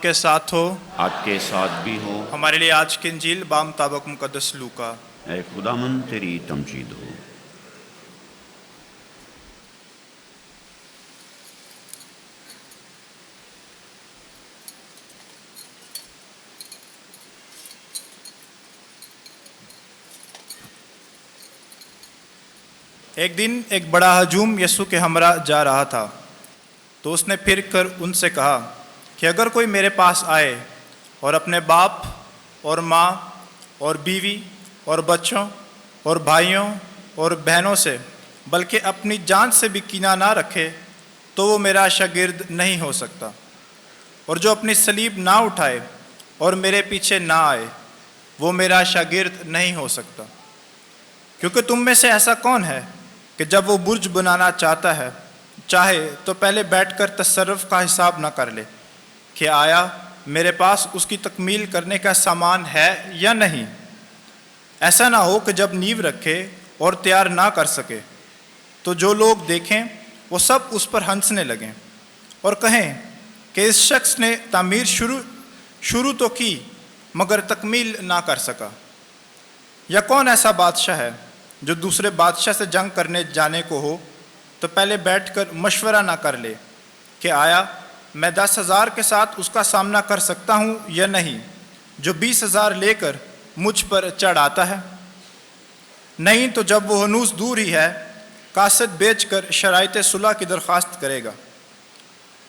آپ کے ساتھ ہو۔ آپ کے ساتھ بھی ہو۔ ہمارے لیے آج کی انجیل بامطابق مقدس لوکا۔ اے خداوند تیری تمجید ہو۔ ایک دن ایک بڑا ہجوم یسوع کے ہمراہ جا رہا تھا، تو اس نے پھر کر ان سے کہا کہ اگر کوئی میرے پاس آئے اور اپنے باپ اور ماں اور بیوی اور بچوں اور بھائیوں اور بہنوں سے بلکہ اپنی جان سے بھی کینہ نہ رکھے تو وہ میرا شاگرد نہیں ہو سکتا، اور جو اپنی صلیب نہ اٹھائے اور میرے پیچھے نہ آئے وہ میرا شاگرد نہیں ہو سکتا۔ کیونکہ تم میں سے ایسا کون ہے کہ جب وہ برج بنانا چاہے تو پہلے بیٹھ کر تصرف کا حساب نہ کر لے کہ آیا میرے پاس اس کی تکمیل کرنے کا سامان ہے یا نہیں؟ ایسا نہ ہو کہ جب نیو رکھے اور تیار نہ کر سکے تو جو لوگ دیکھیں وہ سب اس پر ہنسنے لگیں اور کہیں کہ اس شخص نے تعمیر شروع تو کی مگر تکمیل نہ کر سکا۔ یا کون ایسا بادشاہ ہے جو دوسرے بادشاہ سے جنگ کرنے جانے کو ہو تو پہلے بیٹھ کر مشورہ نہ کر لے کہ آیا میں 10,000 کے ساتھ اس کا سامنا کر سکتا ہوں یا نہیں، جو 20,000 لے کر مجھ پر چڑھ آتا ہے؟ نہیں تو جب وہ ہنوز دور ہی ہے قاصد بیچ کر شرائط صلح کی درخواست کرے گا۔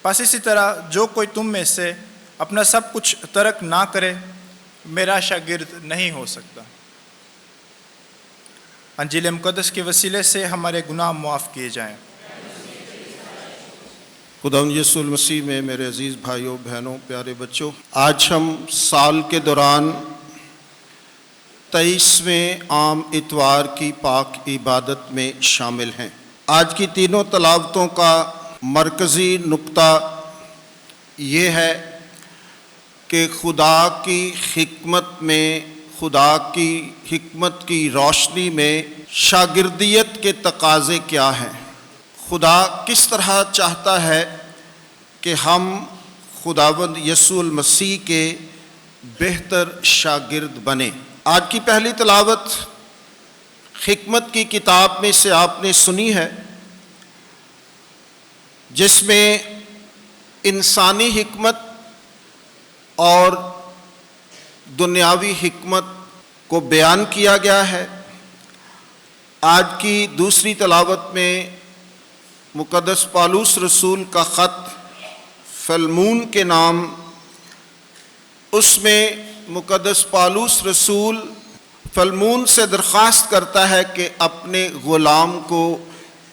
پس اسی طرح جو کوئی تم میں سے اپنا سب کچھ ترک نہ کرے میرا شاگرد نہیں ہو سکتا۔ انجیل مقدس کے وسیلے سے ہمارے گناہ معاف کیے جائیں۔ خداوند یسوع المسیح میں میرے عزیز بھائیوں بہنوں پیارے بچوں، آج ہم سال کے دوران 23ویں عام اتوار کی پاک عبادت میں شامل ہیں۔ آج کی تینوں تلاوتوں کا مرکزی نقطہ یہ ہے کہ خدا کی حکمت کی روشنی میں شاگردیت کے تقاضے کیا ہیں۔ خدا کس طرح چاہتا ہے کہ ہم خداوند یسوع المسیح کے بہتر شاگرد بنیں۔ آج کی پہلی تلاوت حکمت کی کتاب میں سے آپ نے سنی ہے، جس میں انسانی حکمت اور دنیاوی حکمت کو بیان کیا گیا ہے۔ آج کی دوسری تلاوت میں مقدس پالوس رسول کا خط فلمون کے نام، اس میں مقدس پالوس رسول فلمون سے درخواست کرتا ہے کہ اپنے غلام کو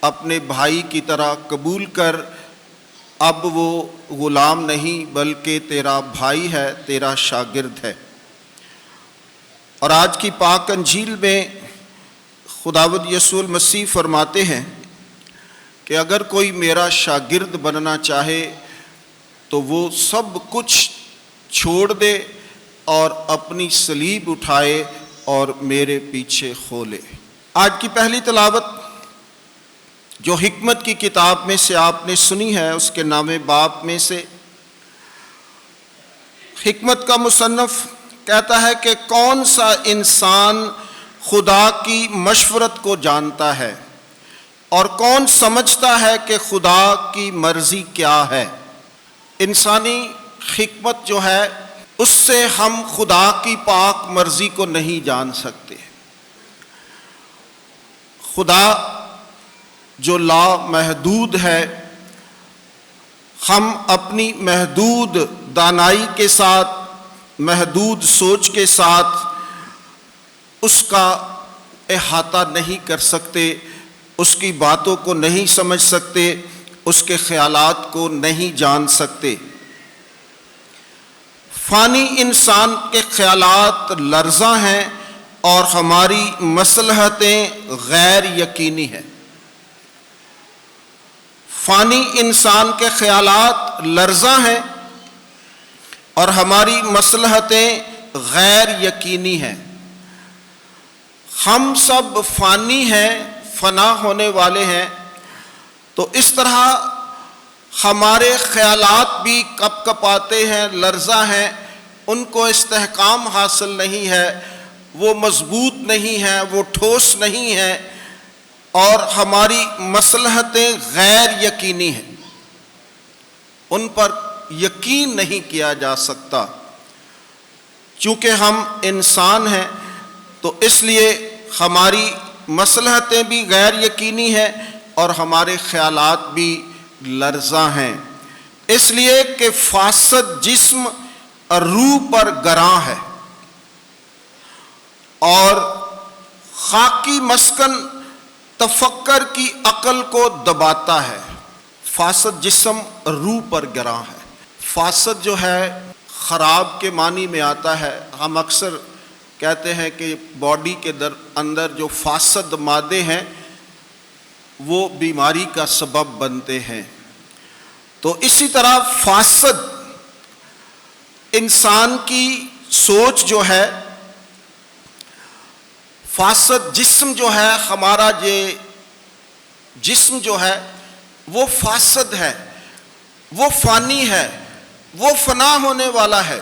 اپنے بھائی کی طرح قبول کر، اب وہ غلام نہیں بلکہ تیرا بھائی ہے، تیرا شاگرد ہے۔ اور آج کی پاک انجیل میں خداوند یسوع المسیح فرماتے ہیں کہ اگر کوئی میرا شاگرد بننا چاہے تو وہ سب کچھ چھوڑ دے اور اپنی صلیب اٹھائے اور میرے پیچھے ہو لے۔ آج کی پہلی تلاوت جو حکمت کی کتاب میں سے آپ نے سنی ہے، اس کے نام باب میں سے حکمت کا مصنف کہتا ہے کہ کون سا انسان خدا کی مشورت کو جانتا ہے اور کون سمجھتا ہے کہ خدا کی مرضی کیا ہے۔ انسانی حکمت جو ہے اس سے ہم خدا کی پاک مرضی کو نہیں جان سکتے۔ خدا جو لامحدود ہے، ہم اپنی محدود دانائی کے ساتھ، محدود سوچ کے ساتھ اس کا احاطہ نہیں کر سکتے، اس کی باتوں کو نہیں سمجھ سکتے، اس کے خیالات کو نہیں جان سکتے۔ فانی انسان کے خیالات لرزاں ہیں اور ہماری مصلحتیں غیر یقینی ہیں۔ فانی انسان کے خیالات لرزاں ہیں اور ہماری مصلحتیں غیر یقینی ہیں۔ ہم سب فانی ہیں، فنا ہونے والے ہیں، تو اس طرح ہمارے خیالات بھی کپ کپاتے ہیں، لرزہ ہیں، ان کو استحکام حاصل نہیں ہے، وہ مضبوط نہیں ہیں، وہ ٹھوس نہیں ہیں، اور ہماری مصلحتیں غیر یقینی ہیں، ان پر یقین نہیں کیا جا سکتا۔ چونکہ ہم انسان ہیں تو اس لیے ہماری مصلحتیں بھی غیر یقینی ہیں اور ہمارے خیالات بھی لرزاں ہیں، اس لیے کہ فاسد جسم روح پر گراں ہے اور خاکی مسکن تفکر کی عقل کو دباتا ہے۔ فاسد جسم روح پر گراں ہے۔ فاسد جو ہے خراب کے معنی میں آتا ہے۔ ہم اکثر کہتے ہیں کہ باڈی کے اندر جو فاسد مادے ہیں وہ بیماری کا سبب بنتے ہیں۔ تو اسی طرح فاسد انسان کی سوچ جو ہے، فاسد جسم جو ہے، ہمارا یہ جسم جو ہے وہ فاسد ہے، وہ فانی ہے، وہ فنا ہونے والا ہے۔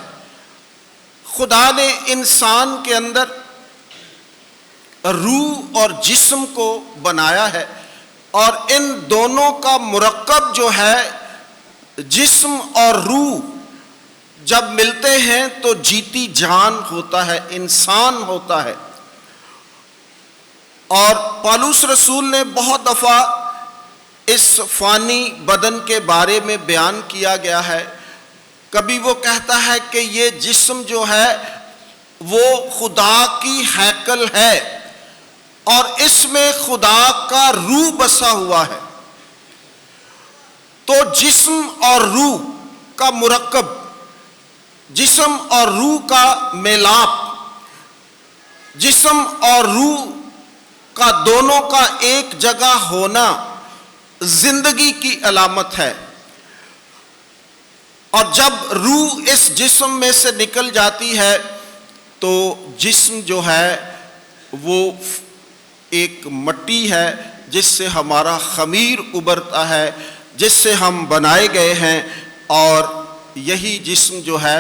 خدا نے انسان کے اندر روح اور جسم کو بنایا ہے، اور ان دونوں کا مرکب جو ہے جسم اور روح جب ملتے ہیں تو جیتی جان ہوتا ہے، انسان ہوتا ہے۔ اور پالوس رسول نے بہت دفعہ اس فانی بدن کے بارے میں بیان کیا گیا ہے۔ کبھی وہ کہتا ہے کہ یہ جسم جو ہے وہ خدا کی ہیکل ہے اور اس میں خدا کا روح بسا ہوا ہے۔ تو جسم اور روح کا مرکب، جسم اور روح کا میلاپ، جسم اور روح کا دونوں کا ایک جگہ ہونا زندگی کی علامت ہے۔ اور جب روح اس جسم میں سے نکل جاتی ہے تو جسم جو ہے وہ ایک مٹی ہے جس سے ہمارا خمیر ابھرتا ہے، جس سے ہم بنائے گئے ہیں، اور یہی جسم جو ہے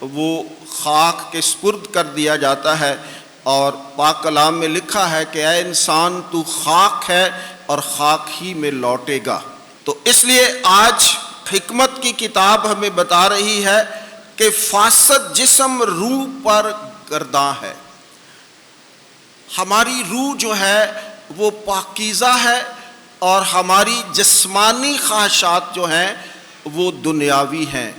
وہ خاک کے سپرد کر دیا جاتا ہے۔ اور پاک کلام میں لکھا ہے کہ اے انسان تو خاک ہے اور خاک ہی میں لوٹے گا۔ تو اس لیے آج حکمت کی کتاب ہمیں بتا رہی ہے کہ فاسد جسم روح پر گرداں ہے۔ ہماری روح جو ہے وہ پاکیزہ ہے اور ہماری جسمانی خواہشات جو ہیں وہ دنیاوی ہیں۔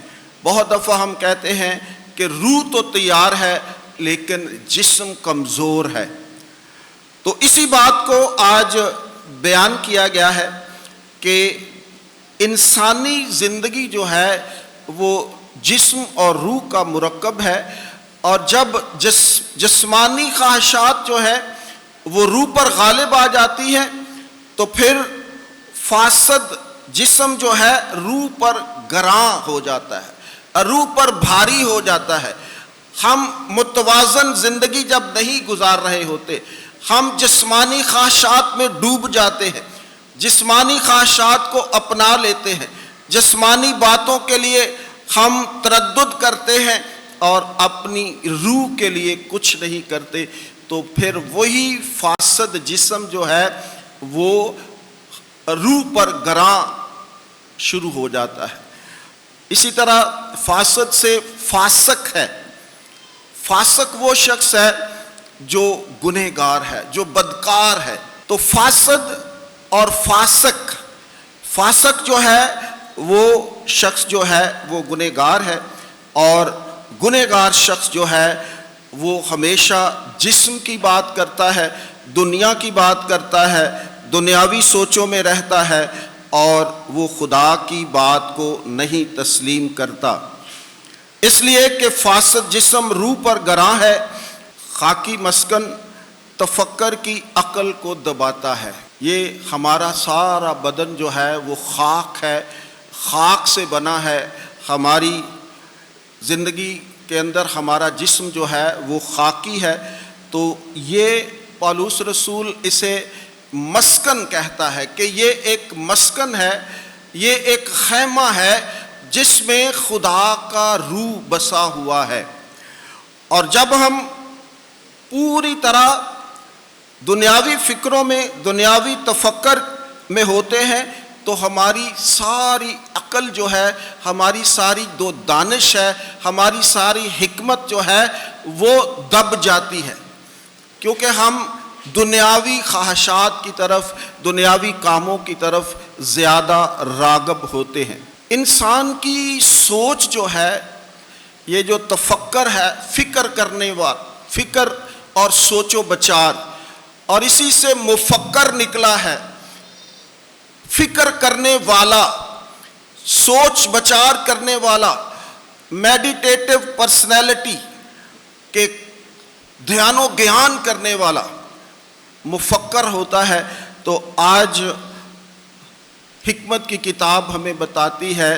بہت دفعہ ہم کہتے ہیں کہ روح تو تیار ہے لیکن جسم کمزور ہے۔ تو اسی بات کو آج بیان کیا گیا ہے کہ انسانی زندگی جو ہے وہ جسم اور روح کا مرکب ہے، اور جب جسمانی خواہشات جو ہے وہ روح پر غالب آ جاتی ہیں تو پھر فاسد جسم جو ہے روح پر گراں ہو جاتا ہے، روح پر بھاری ہو جاتا ہے۔ ہم متوازن زندگی جب نہیں گزار رہے ہوتے، ہم جسمانی خواہشات میں ڈوب جاتے ہیں، جسمانی خواہشات کو اپنا لیتے ہیں، جسمانی باتوں کے لیے ہم تردد کرتے ہیں اور اپنی روح کے لیے کچھ نہیں کرتے، تو پھر وہی فاسد جسم جو ہے وہ روح پر گراں شروع ہو جاتا ہے۔ اسی طرح فاسد سے فاسق ہے۔ فاسق وہ شخص ہے جو گنہگار ہے، جو بدکار ہے۔ تو فاسد اور فاسق، فاسق جو ہے وہ شخص جو ہے وہ گنہگار ہے، اور گنہگار شخص جو ہے وہ ہمیشہ جسم کی بات کرتا ہے، دنیا کی بات کرتا ہے، دنیاوی سوچوں میں رہتا ہے، اور وہ خدا کی بات کو نہیں تسلیم کرتا۔ اس لیے کہ فاسد جسم روح پر گراں ہے، خاکی مسکن تفکر کی عقل کو دباتا ہے۔ یہ ہمارا سارا بدن جو ہے وہ خاک ہے، خاک سے بنا ہے۔ ہماری زندگی کے اندر ہمارا جسم جو ہے وہ خاکی ہے۔ تو یہ پالوس رسول اسے مسکن کہتا ہے کہ یہ ایک مسکن ہے یہ ایک خیمہ ہے جس میں خدا کا روح بسا ہوا ہے. اور جب ہم پوری طرح دنیاوی فکروں میں، دنیاوی تفکر میں ہوتے ہیں تو ہماری ساری عقل جو ہے، ہماری ساری دانش ہے، ہماری ساری حکمت جو ہے وہ دب جاتی ہے، کیونکہ ہم دنیاوی خواہشات کی طرف، دنیاوی کاموں کی طرف زیادہ راغب ہوتے ہیں. انسان کی سوچ جو ہے، یہ جو تفکر ہے، فکر کرنے والا، فکر اور سوچ و بچار، اور اسی سے مفکر نکلا ہے، فکر کرنے والا، سوچ بچار کرنے والا، میڈیٹیٹو پرسنالٹی کے دھیان و گیان کرنے والا مفکر ہوتا ہے. تو آج حکمت کی کتاب ہمیں بتاتی ہے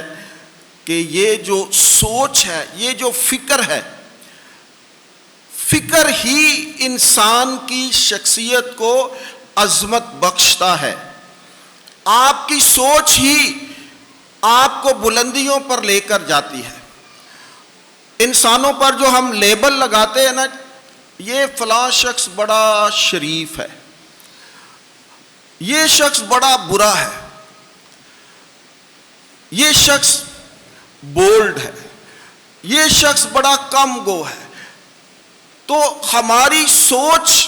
کہ یہ جو سوچ ہے، یہ جو فکر ہے، فکر ہی انسان کی شخصیت کو عظمت بخشتا ہے. آپ کی سوچ ہی آپ کو بلندیوں پر لے کر جاتی ہے. انسانوں پر جو ہم لیبل لگاتے ہیں نا، یہ فلاں شخص بڑا شریف ہے، یہ شخص بڑا برا ہے، یہ شخص بولڈ ہے، یہ شخص بڑا کم گو ہے. تو ہماری سوچ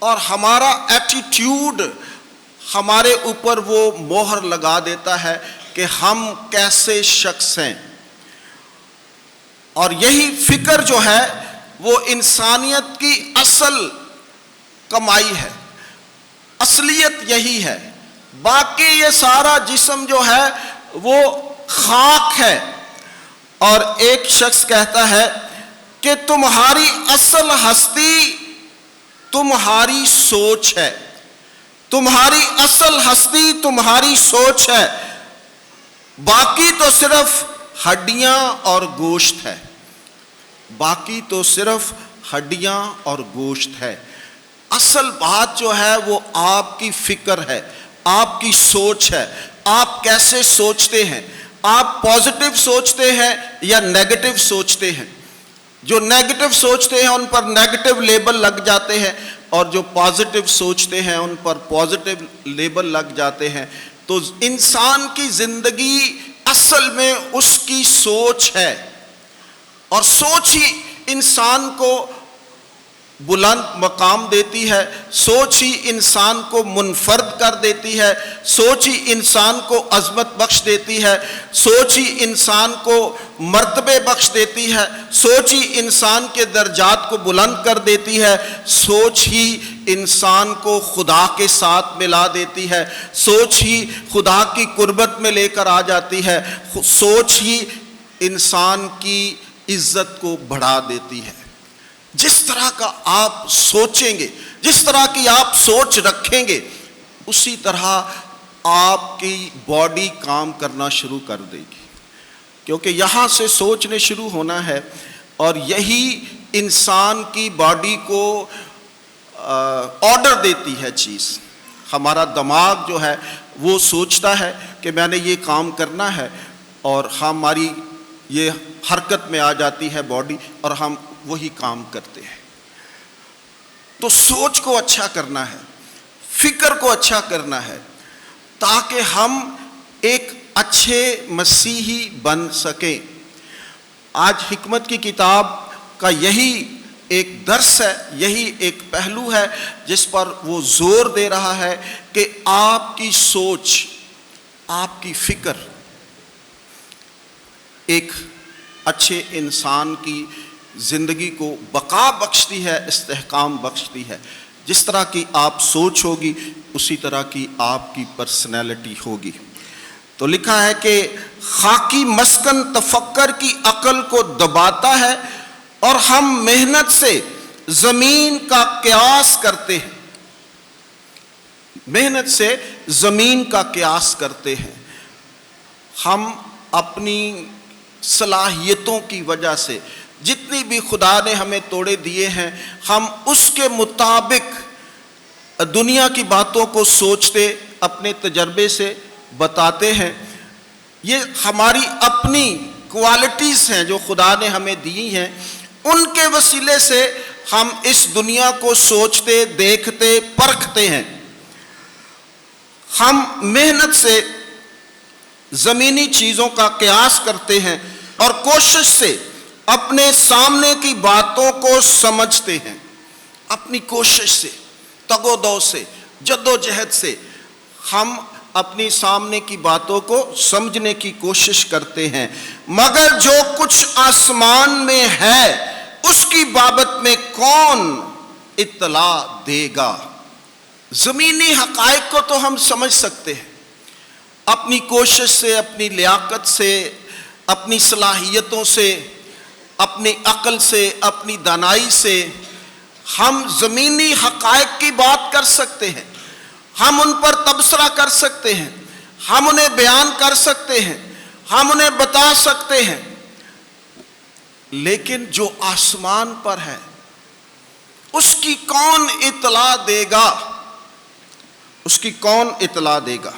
اور ہمارا ایٹیٹیوڈ ہمارے اوپر وہ مہر لگا دیتا ہے کہ ہم کیسے شخص ہیں. اور یہی فکر جو ہے وہ انسانیت کی اصل کمائی ہے، اصلیت یہی ہے. باقی یہ سارا جسم جو ہے وہ خاک ہے. اور ایک شخص کہتا ہے کہ تمہاری اصل ہستی تمہاری سوچ ہے، تمہاری اصل ہستی تمہاری سوچ ہے، باقی تو صرف ہڈیاں اور گوشت ہے، باقی تو صرف ہڈیاں اور گوشت ہے. اصل بات جو ہے وہ آپ کی فکر ہے، آپ کی سوچ ہے. آپ کیسے سوچتے ہیں؟ آپ پازیٹیو سوچتے ہیں یا نیگیٹو سوچتے ہیں؟ جو نیگیٹو سوچتے ہیں ان پر نیگیٹو لیبل لگ جاتے ہیں، اور جو پازیٹیو سوچتے ہیں ان پر پازیٹیو لیبل لگ جاتے ہیں. تو انسان کی زندگی اصل میں اس کی سوچ ہے، اور سوچ ہی انسان کو بلند مقام دیتی ہے، سوچ ہی انسان کو منفرد کر دیتی ہے، سوچ ہی انسان کو عظمت بخش دیتی ہے، سوچ ہی انسان کو مرتبے بخش دیتی ہے، سوچ ہی انسان کے درجات کو بلند کر دیتی ہے، سوچ ہی انسان کو خدا کے ساتھ ملا دیتی ہے، سوچ ہی خدا کی قربت میں لے کر آ جاتی ہے، سوچ ہی انسان کی عزت کو بڑھا دیتی ہے. جس طرح کا آپ سوچیں گے، جس طرح کی آپ سوچ رکھیں گے، اسی طرح آپ کی باڈی کام کرنا شروع کر دے گی. کیونکہ یہاں سے سوچنے شروع ہونا ہے، اور یہی انسان کی باڈی کو آرڈر دیتی ہے چیز. ہمارا دماغ جو ہے وہ سوچتا ہے کہ میں نے یہ کام کرنا ہے، اور ہماری یہ حرکت میں آ جاتی ہے باڈی، اور ہم وہی کام کرتے ہیں. تو سوچ کو اچھا کرنا ہے، فکر کو اچھا کرنا ہے، تاکہ ہم ایک اچھے مسیحی بن سکیں. آج حکمت کی کتاب کا یہی ایک درس ہے، یہی ایک پہلو ہے جس پر وہ زور دے رہا ہے کہ آپ کی سوچ، آپ کی فکر ایک اچھے انسان کی زندگی کو بقا بخشتی ہے، استحکام بخشتی ہے. جس طرح کی آپ سوچ ہوگی اسی طرح کی آپ کی پرسنالٹی ہوگی. تو لکھا ہے کہ خاکی مسکن تفکر کی عقل کو دباتا ہے، اور ہم محنت سے زمین کا قیاس کرتے ہیں. محنت سے زمین کا قیاس کرتے ہیں. ہم اپنی صلاحیتوں کی وجہ سے جتنی بھی خدا نے ہمیں توڑے دیے ہیں، ہم اس کے مطابق دنیا کی باتوں کو سوچتے، اپنے تجربے سے بتاتے ہیں. یہ ہماری اپنی کوالٹیز ہیں جو خدا نے ہمیں دی ہیں، ان کے وسیلے سے ہم اس دنیا کو سوچتے، دیکھتے، پرکھتے ہیں۔ ہم محنت سے زمینی چیزوں کا قیاس کرتے ہیں اور کوشش سے اپنے سامنے کی باتوں کو سمجھتے ہیں۔ اپنی کوشش سے، تگ و دو سے، جد و جہد سے ہم اپنی سامنے کی باتوں کو سمجھنے کی کوشش کرتے ہیں، مگر جو کچھ آسمان میں ہے اس کی بابت میں کون اطلاع دے گا؟ زمینی حقائق کو تو ہم سمجھ سکتے ہیں، اپنی کوشش سے، اپنی لیاقت سے، اپنی صلاحیتوں سے، اپنی عقل سے، اپنی دانائی سے ہم زمینی حقائق کی بات کر سکتے ہیں، ہم ان پر تبصرہ کر سکتے ہیں، ہم انہیں بیان کر سکتے ہیں، ہم انہیں بتا سکتے ہیں، لیکن جو آسمان پر ہے اس کی کون اطلاع دے گا؟ اس کی کون اطلاع دے گا؟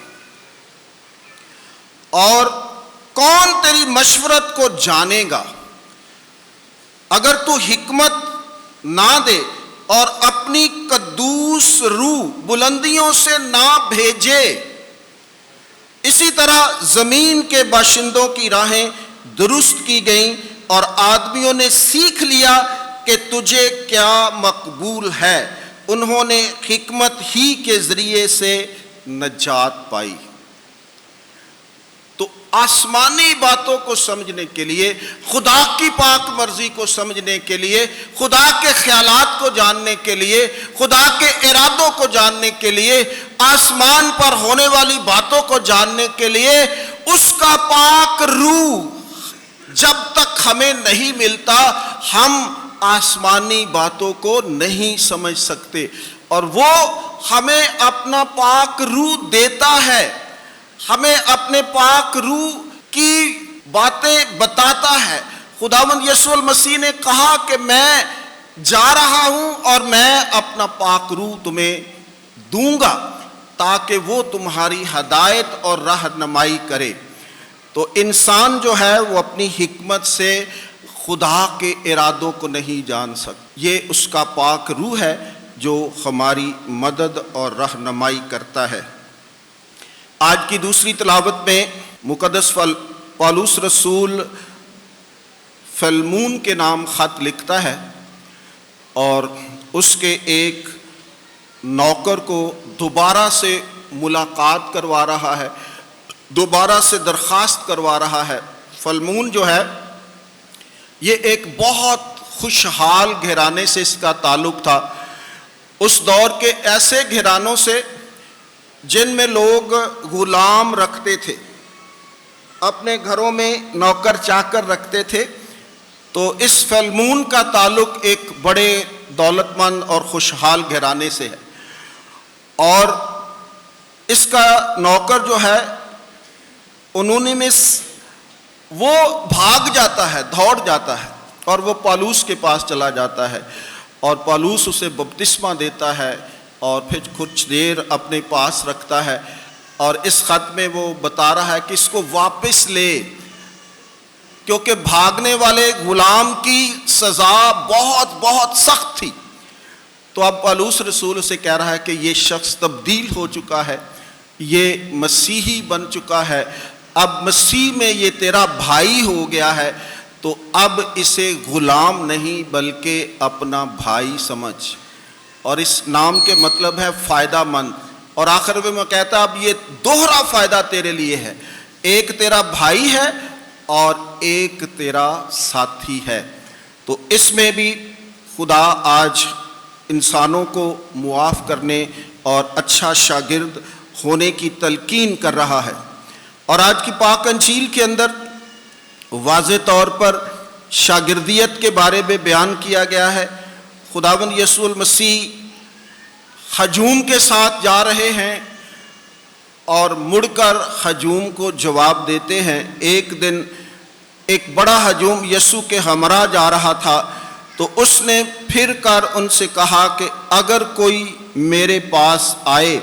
اور کون تیری مشورت کو جانے گا؟ اگر تو حکمت نہ دے اور اپنی قدوس روح بلندیوں سے نہ بھیجے، اسی طرح زمین کے باشندوں کی راہیں درست کی گئیں اور آدمیوں نے سیکھ لیا کہ تجھے کیا مقبول ہے، انہوں نے حکمت ہی کے ذریعے سے نجات پائی۔ تو آسمانی باتوں کو سمجھنے کے لیے، خدا کی پاک مرضی کو سمجھنے کے لیے، خدا کے خیالات کو جاننے کے لیے، خدا کے ارادوں کو جاننے کے لیے، آسمان پر ہونے والی باتوں کو جاننے کے لیے اس کا پاک روح جب تک ہمیں نہیں ملتا ہم آسمانی باتوں کو نہیں سمجھ سکتے، اور وہ ہمیں اپنا پاک روح دیتا ہے، ہمیں اپنے پاک روح کی باتیں بتاتا ہے۔ خداوند یسوع المسیح نے کہا کہ میں جا رہا ہوں اور میں اپنا پاک روح تمہیں دوں گا تاکہ وہ تمہاری ہدایت اور رہنمائی کرے۔ تو انسان جو ہے وہ اپنی حکمت سے خدا کے ارادوں کو نہیں جان سکتا، یہ اس کا پاک روح ہے جو ہماری مدد اور رہنمائی کرتا ہے۔ آج کی دوسری تلاوت میں مقدس پالوس رسول فلمون کے نام خط لکھتا ہے اور اس کے ایک نوکر کو دوبارہ سے ملاقات کروا رہا ہے، دوبارہ سے درخواست کروا رہا ہے۔ فلمون جو ہے یہ ایک بہت خوشحال گھرانے سے اس کا تعلق تھا، اس دور کے ایسے گھرانوں سے جن میں لوگ غلام رکھتے تھے، اپنے گھروں میں نوکر چاکر رکھتے تھے۔ تو اس فلمون کا تعلق ایک بڑے دولت مند اور خوشحال گھرانے سے ہے، اور اس کا نوکر جو ہے انونیمس، وہ بھاگ جاتا ہے، دوڑ جاتا ہے اور وہ پالوس کے پاس چلا جاتا ہے، اور پالوس اسے بپتسمہ دیتا ہے اور پھر کچھ دیر اپنے پاس رکھتا ہے، اور اس خط میں وہ بتا رہا ہے کہ اس کو واپس لے، کیونکہ بھاگنے والے غلام کی سزا بہت بہت سخت تھی۔ تو اب پالوس رسول اسے کہہ رہا ہے کہ یہ شخص تبدیل ہو چکا ہے، یہ مسیحی بن چکا ہے، اب مسیح میں یہ تیرا بھائی ہو گیا ہے، تو اب اسے غلام نہیں بلکہ اپنا بھائی سمجھ، اور اس نام کے مطلب ہے فائدہ مند۔ اور آخر میں کہتا اب یہ دوہرا فائدہ تیرے لیے ہے، ایک تیرا بھائی ہے اور ایک تیرا ساتھی ہے۔ تو اس میں بھی خدا آج انسانوں کو معاف کرنے اور اچھا شاگرد ہونے کی تلقین کر رہا ہے، اور آج کی پاک انجیل کے اندر واضح طور پر شاگردیت کے بارے میں بیان کیا گیا ہے۔ خداوند یسوع المسیح ہجوم کے ساتھ جا رہے ہیں اور مڑ کر ہجوم کو جواب دیتے ہیں۔ ایک دن ایک بڑا ہجوم یسوع کے ہمراہ جا رہا تھا، تو اس نے پھر کر ان سے کہا کہ اگر کوئی میرے پاس آئے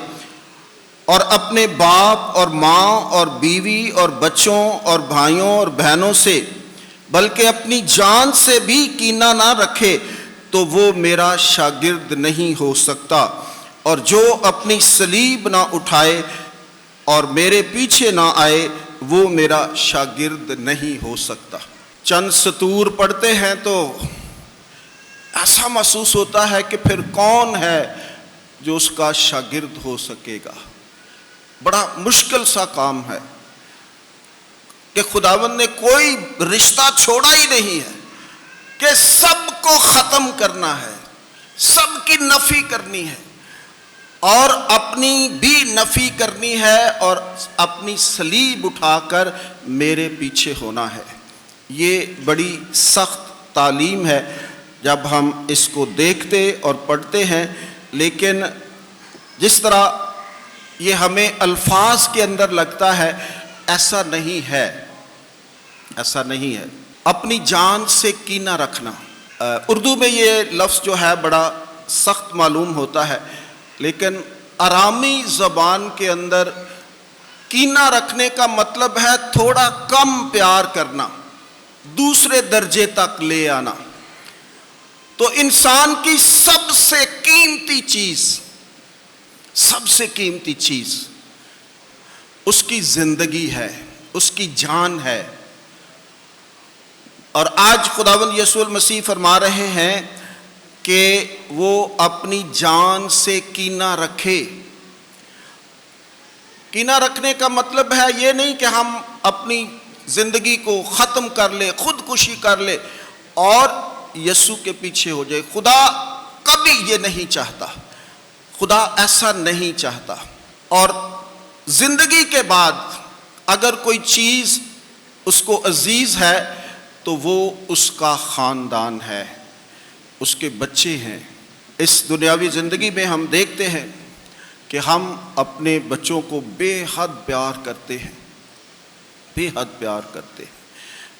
اور اپنے باپ اور ماں اور بیوی اور بچوں اور بھائیوں اور بہنوں سے بلکہ اپنی جان سے بھی کینہ نہ رکھے تو وہ میرا شاگرد نہیں ہو سکتا، اور جو اپنی صلیب نہ اٹھائے اور میرے پیچھے نہ آئے وہ میرا شاگرد نہیں ہو سکتا۔ چند سطور پڑھتے ہیں تو ایسا محسوس ہوتا ہے کہ پھر کون ہے جو اس کا شاگرد ہو سکے گا۔ بڑا مشکل سا کام ہے کہ خداوند نے کوئی رشتہ چھوڑا ہی نہیں ہے کہ سب کو ختم کرنا ہے، سب کی نفی کرنی ہے اور اپنی بھی نفی کرنی ہے اور اپنی صلیب اٹھا کر میرے پیچھے ہونا ہے۔ یہ بڑی سخت تعلیم ہے جب ہم اس کو دیکھتے اور پڑھتے ہیں، لیکن جس طرح یہ ہمیں الفاظ کے اندر لگتا ہے ایسا نہیں ہے، ایسا نہیں ہے۔ اپنی جان سے کینہ رکھنا، اردو میں یہ لفظ جو ہے بڑا سخت معلوم ہوتا ہے، لیکن آرامی زبان کے اندر کینہ رکھنے کا مطلب ہے تھوڑا کم پیار کرنا، دوسرے درجے تک لے آنا۔ تو انسان کی سب سے قیمتی چیز، سب سے قیمتی چیز اس کی زندگی ہے، اس کی جان ہے۔ اور آج خداوند یسوع المسیح فرما رہے ہیں کہ وہ اپنی جان سے کینہ رکھے۔ کینہ رکھنے کا مطلب ہے یہ نہیں کہ ہم اپنی زندگی کو ختم کر لے، خودکشی کر لے اور یسوع کے پیچھے ہو جائے۔ خدا کبھی یہ نہیں چاہتا، خدا ایسا نہیں چاہتا۔ اور زندگی کے بعد اگر کوئی چیز اس کو عزیز ہے تو وہ اس کا خاندان ہے، اس کے بچے ہیں۔ اس دنیاوی زندگی میں ہم دیکھتے ہیں کہ ہم اپنے بچوں کو بے حد پیار کرتے ہیں، بے حد پیار کرتے ہیں،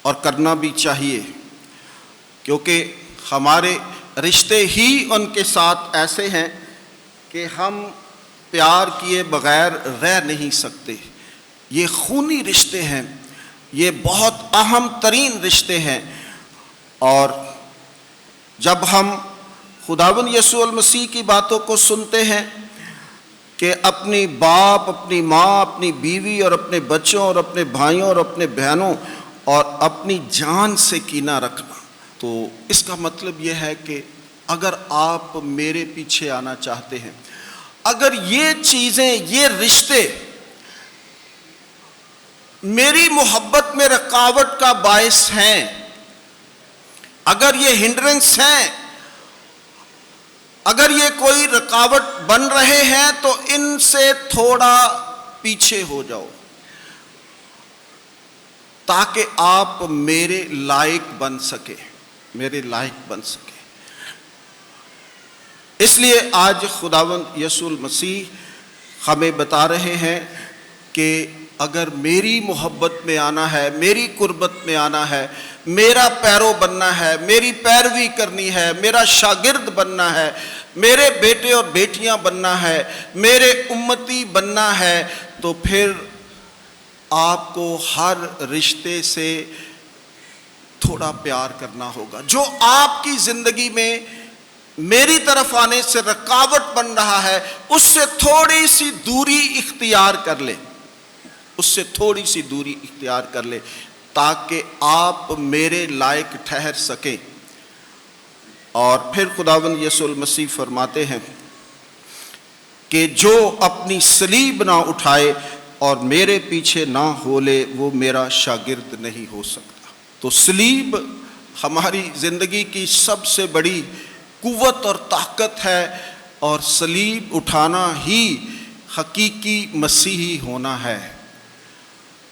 اور کرنا بھی چاہیے، کیونکہ ہمارے رشتے ہی ان کے ساتھ ایسے ہیں کہ ہم پیار کیے بغیر رہ نہیں سکتے۔ یہ خونی رشتے ہیں، یہ بہت اہم ترین رشتے ہیں۔ اور جب ہم خداوند یسوع المسیح کی باتوں کو سنتے ہیں کہ اپنی باپ، اپنی ماں، اپنی بیوی اور اپنے بچوں اور اپنے بھائیوں اور اپنے بہنوں اور اپنی جان سے کینہ رکھنا، تو اس کا مطلب یہ ہے کہ اگر آپ میرے پیچھے آنا چاہتے ہیں، اگر یہ چیزیں، یہ رشتے میری محبت میں رکاوٹ کا باعث ہیں، اگر یہ ہنڈرنس ہیں، اگر یہ کوئی رکاوٹ بن رہے ہیں تو ان سے تھوڑا پیچھے ہو جاؤ تاکہ آپ میرے لائق بن سکے، میرے لائق بن سکے۔ اس لیے آج خداوند یسوع المسیح ہمیں بتا رہے ہیں کہ اگر میری محبت میں آنا ہے، میری قربت میں آنا ہے، میرا پیرو بننا ہے، میری پیروی کرنی ہے، میرا شاگرد بننا ہے، میرے بیٹے اور بیٹیاں بننا ہے، میرے امتی بننا ہے، تو پھر آپ کو ہر رشتے سے تھوڑا پیار کرنا ہوگا۔ جو آپ کی زندگی میں میری طرف آنے سے رکاوٹ بن رہا ہے، اس سے تھوڑی سی دوری اختیار کر لے، اس سے تھوڑی سی دوری اختیار کر لے تاکہ آپ میرے لائق ٹھہر سکیں۔ اور پھر خداوند یسوع المسیح فرماتے ہیں کہ جو اپنی صلیب نہ اٹھائے اور میرے پیچھے نہ ہو لے وہ میرا شاگرد نہیں ہو سکتا۔ تو صلیب ہماری زندگی کی سب سے بڑی قوت اور طاقت ہے، اور صلیب اٹھانا ہی حقیقی مسیحی ہونا ہے۔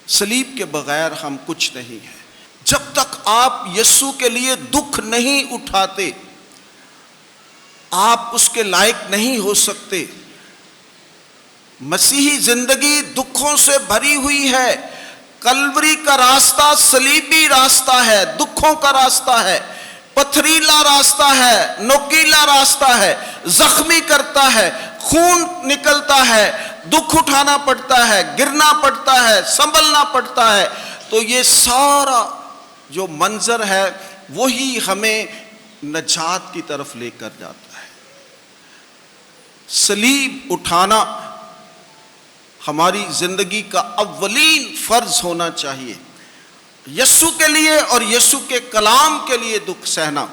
صلیب کے بغیر ہم کچھ نہیں ہیں۔ جب تک آپ یسوع کے لیے دکھ نہیں اٹھاتے آپ اس کے لائق نہیں ہو سکتے۔ مسیحی زندگی دکھوں سے بھری ہوئی ہے۔ کلوری کا راستہ صلیبی راستہ ہے، دکھوں کا راستہ ہے، پتھریلا راستہ ہے، نوکیلا راستہ ہے، زخمی کرتا ہے، خون نکلتا ہے، دکھ اٹھانا پڑتا ہے، گرنا پڑتا ہے، سنبھلنا پڑتا ہے، تو یہ سارا جو منظر ہے وہی ہمیں نجات کی طرف لے کر جاتا ہے۔ صلیب اٹھانا ہماری زندگی کا اولین فرض ہونا چاہیے۔ یسوع کے لیے اور یسوع کے کلام کے لیے دکھ سہنا،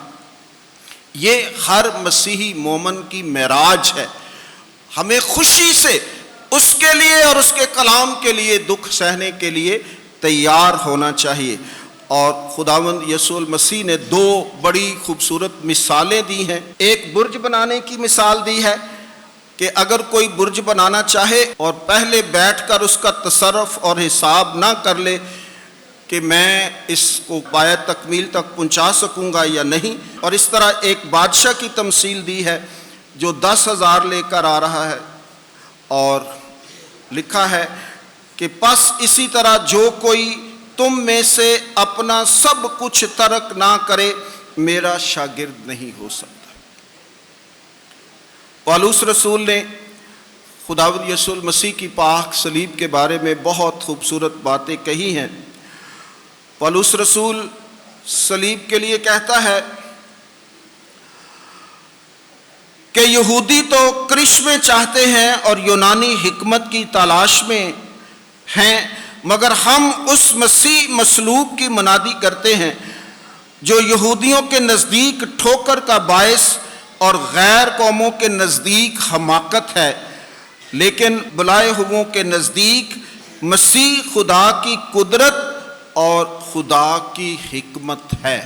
یہ ہر مسیحی مومن کی معراج ہے۔ ہمیں خوشی سے اس کے لیے اور اس کے کلام کے لیے دکھ سہنے کے لیے تیار ہونا چاہیے۔ اور خداوند یسوع المسیح نے دو بڑی خوبصورت مثالیں دی ہیں۔ ایک برج بنانے کی مثال دی ہے کہ اگر کوئی برج بنانا چاہے اور پہلے بیٹھ کر اس کا تصرف اور حساب نہ کر لے کہ میں اس کو پایہ تکمیل تک پہنچا سکوں گا یا نہیں، اور اس طرح ایک بادشاہ کی تمثیل دی ہے جو 10,000 لے کر آ رہا ہے، اور لکھا ہے کہ پس اسی طرح جو کوئی تم میں سے اپنا سب کچھ ترک نہ کرے میرا شاگرد نہیں ہو سکتا۔ پالوس رسول نے خداوند یسوع المسیح کی پاک صلیب کے بارے میں بہت خوبصورت باتیں کہی ہیں۔ پالوس رسول صلیب کے لیے کہتا ہے کہ یہودی تو کرشمے چاہتے ہیں اور یونانی حکمت کی تلاش میں ہیں، مگر ہم اس مسیح مصلوب کی منادی کرتے ہیں جو یہودیوں کے نزدیک ٹھوکر کا باعث اور غیر قوموں کے نزدیک حماقت ہے، لیکن بلائے ہوئوں کے نزدیک مسیح خدا کی قدرت اور خدا کی حکمت ہے۔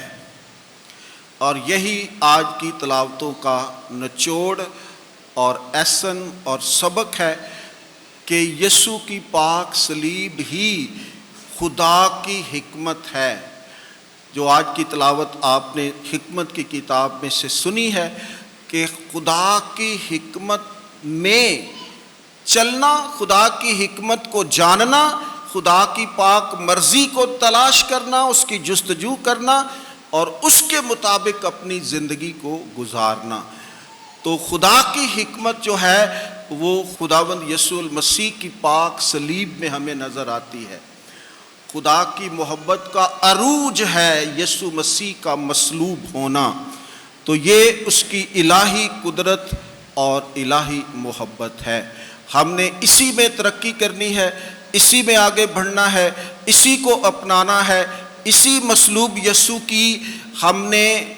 اور یہی آج کی تلاوتوں کا نچوڑ اور ایسن اور سبق ہے کہ یسوع کی پاک صلیب ہی خدا کی حکمت ہے۔ جو آج کی تلاوت آپ نے حکمت کی کتاب میں سے سنی ہے کہ خدا کی حکمت میں چلنا، خدا کی حکمت کو جاننا، خدا کی پاک مرضی کو تلاش کرنا، اس کی جستجو کرنا اور اس کے مطابق اپنی زندگی کو گزارنا۔ تو خدا کی حکمت جو ہے وہ خداوند یسوع المسیح کی پاک صلیب میں ہمیں نظر آتی ہے۔ خدا کی محبت کا عروج ہے یسوع مسیح کا مصلوب ہونا، تو یہ اس کی الہی قدرت اور الہی محبت ہے۔ ہم نے اسی میں ترقی کرنی ہے، اسی میں آگے بڑھنا ہے، اسی کو اپنانا ہے، اسی مصلوب یسوع کی ہم نے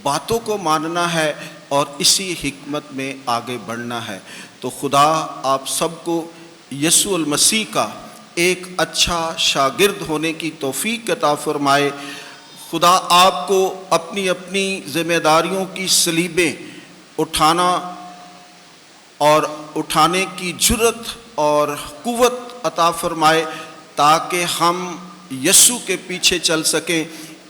باتوں کو ماننا ہے اور اسی حکمت میں آگے بڑھنا ہے۔ تو خدا آپ سب کو یسوع المسیح کا ایک اچھا شاگرد ہونے کی توفیق عطا فرمائے۔ خدا آپ کو اپنی اپنی ذمہ داریوں کی صلیبیں اٹھانا اور اٹھانے کی جرت اور قوت عطا فرمائے تاکہ ہم یسوع کے پیچھے چل سکیں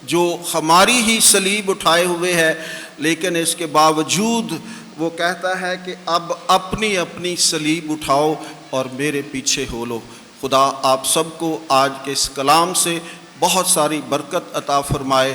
جو ہماری ہی صلیب اٹھائے ہوئے ہے، لیکن اس کے باوجود وہ کہتا ہے کہ اب اپنی اپنی صلیب اٹھاؤ اور میرے پیچھے ہو لو۔ خدا آپ سب کو آج کے اس کلام سے بہت ساری برکت عطا فرمائے۔